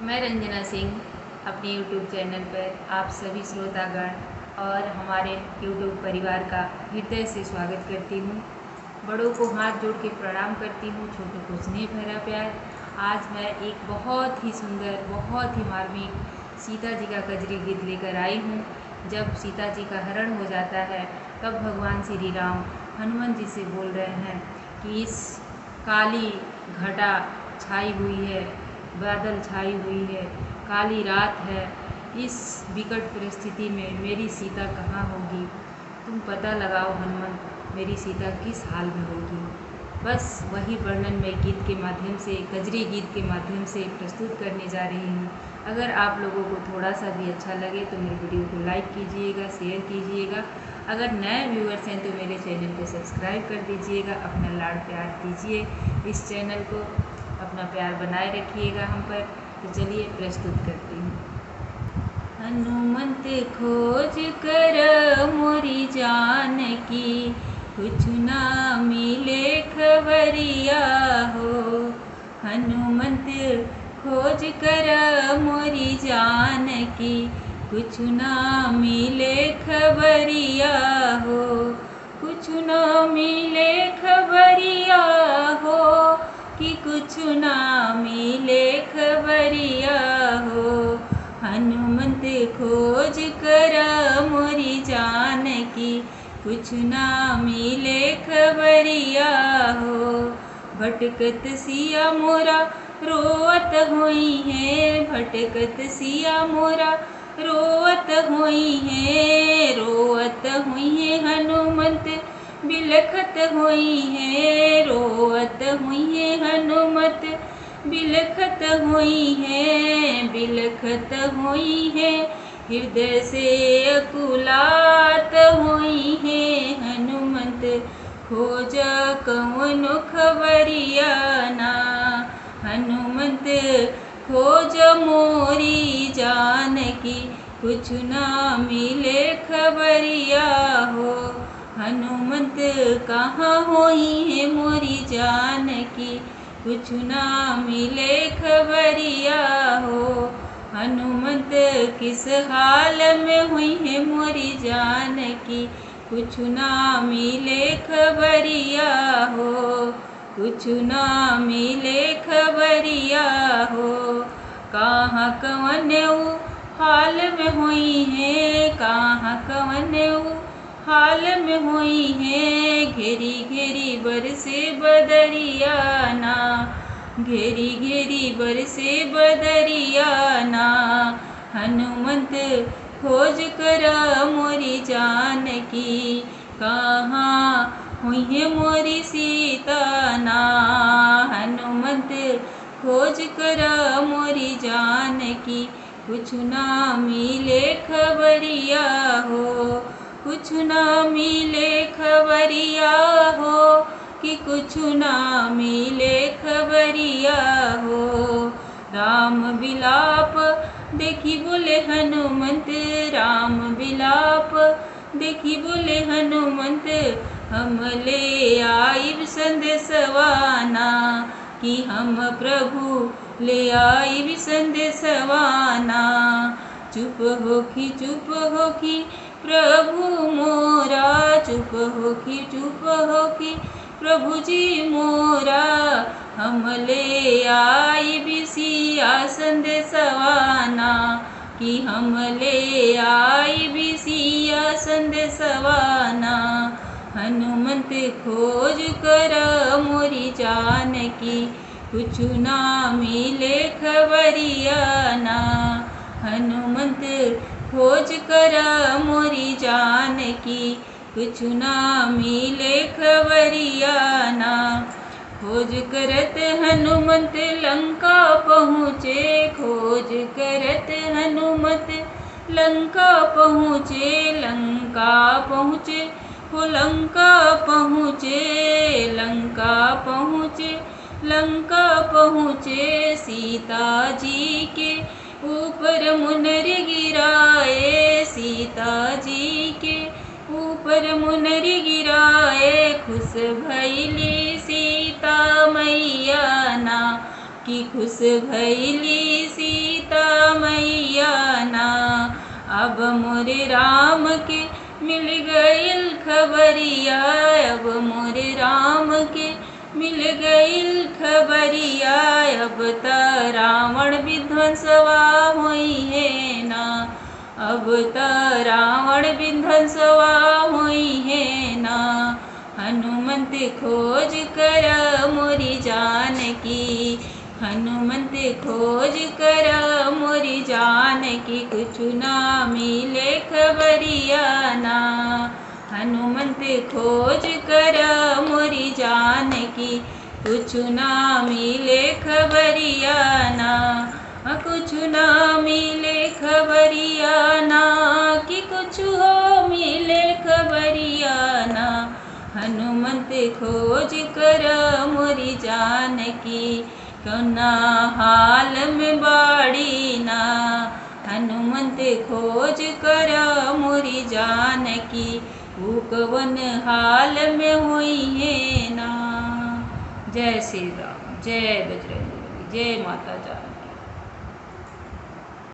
मैं रंजना सिंह अपने YouTube channel पर आप सभी श्रोतागण और हमारे YouTube परिवार का हृदय से स्वागत करती हूँ। बड़ों को हाथ जोड़ के प्रणाम करती हूँ, छोटों को स्नेह भरा प्यार। आज मैं एक बहुत ही सुंदर, बहुत ही मार्मिक सीता जी का कजरी गीत लेकर आई हूँ। जब सीता जी का हरण हो जाता है तब भगवान श्री राम हनुमान जी से बोल रहे हैं कि इस काली घटा छाई हुई है, बादल छाई हुई है, काली रात है, इस विकट परिस्थिति में मेरी सीता कहाँ होगी? तुम पता लगाओ हनुमान, मेरी सीता किस हाल में होगी। बस वही वर्णन मैं गीत के माध्यम से, कजरी गीत के माध्यम से प्रस्तुत करने जा रही हूँ। अगर आप लोगों को थोड़ा सा भी अच्छा लगे तो मेरे वीडियो को लाइक कीजिएगा, शेयर कीजिएगा। अगर नए व्यूअर्स हैं तो मेरे चैनल को सब्सक्राइब कर दीजिएगा। अपना लाड़ प्यार दीजिए इस चैनल को, अपना प्यार बनाए रखिएगा हम पर। तो चलिए प्रस्तुत करती हूँ। हनुमंत खोज कर मोरी जान की, कुछ ना मिले खबरिया हो। हनुमंत खोज कर मोरी जान की, कुछ ना मिले खबरिया हो। कुछ ना मिले खबरिया हो, कि कुछ ना मिले खबरिया हो। हनुमंत खोज कर मोरी जान की, कुछ ना मिले खबरिया हो। भटकत सिया मोरा रोवत हुई है, भटकत सिया मोरा रोवत हुई है, रोवत हुई है हनुमंत बिलखत हुई है, रोवत हुई है हनुमत बिलखत हुई है, बिलखत हुई है, हृदय से अकुलात हुई है। हनुमंत खोज कौन खबरिया ना, हनुमंत खोज मोरी जान की, कुछ ना मिले खबरिया हो। हनुमंत कहाँ होई है मोरी जान की, कुछ ना मिले खबरिया हो। हनुमंत किस हाल में हुई है मोरी जान की, कुछ ना मिले खबरिया हो। कुछ ना मिले खबरिया हो। कहाँ कवन हाल में हुई है, कहाँ कवन हाल में हुई है, घेरी घेरी बरसे बदरिया ना, घेरी घेरी बरसे बदरिया ना। हनुमंत खोज कर मोरी जान की, कहाँ हुई है मोरी सीता ना। हनुमंत खोज कर मोरी जान की, कुछ ना मिले खबरिया हो। कुछ ना मिले खबरिया हो, कि कुछ ना मिले खबरिया हो। राम बिलाप देखी बोले हनुमंत, राम बिलाप देखी बोले हनुमंत, हम ले आइब संदेशवाना, कि हम प्रभु ले आइब संदेशवाना। चुप होखी प्रभु मोरा, चुप होखी प्रभु जी मोरा, हम ले आइब सिया संदेशवाना, कि हम ले आइब सिया संदेशवाना। हनुमंत खोज कर मोरी जान की, कुछ ना मिले खबरिया ना। हनुमंत खोज कर मोरी जान की, कुछ ना मिले खबरिया ना। खोज करत हनुमंत लंका पहुँचे, खोज करत हनुमत लंका पहुँचे, लंका पहुँचे हो, लंका पहुँचे, लंका पहुँचे, लंका पहुँचे। सीता जी के ऊपर मुनर गिराए, सीता जी के ऊपर मुनर गिराए, खुश भैली सीता मैया ना, कि खुश भैली सीता मोरे राम के मिल गईल खबरिया, अब मोरे राम के मिल गईल खबरिया, अब त रावण विध्वंसवा होई है ना, अब त रावण विध्वंसवा होई है ना। हनुमंत खोज कर मोरी जानकी, हनुमंत खोज कर मोरी जानकी, कुछु ना मिले खबरिया ना। हनुमंत खोज कर मोरी जानकी, कुछु ना मिले खबरिया ना, कुछु ना मिले खबरिया ना, कि कुछु हो मिले खबरिया ना। हनुमंत खोज कर मोरी जानकी, कौना हाल में बाड़ी ना। हनुमंत खोज कर मोरी जानकी, ऊ कवन हाल में हुई है ना। जय श्री राम, जय बजरंग बली, जय माता जानकी।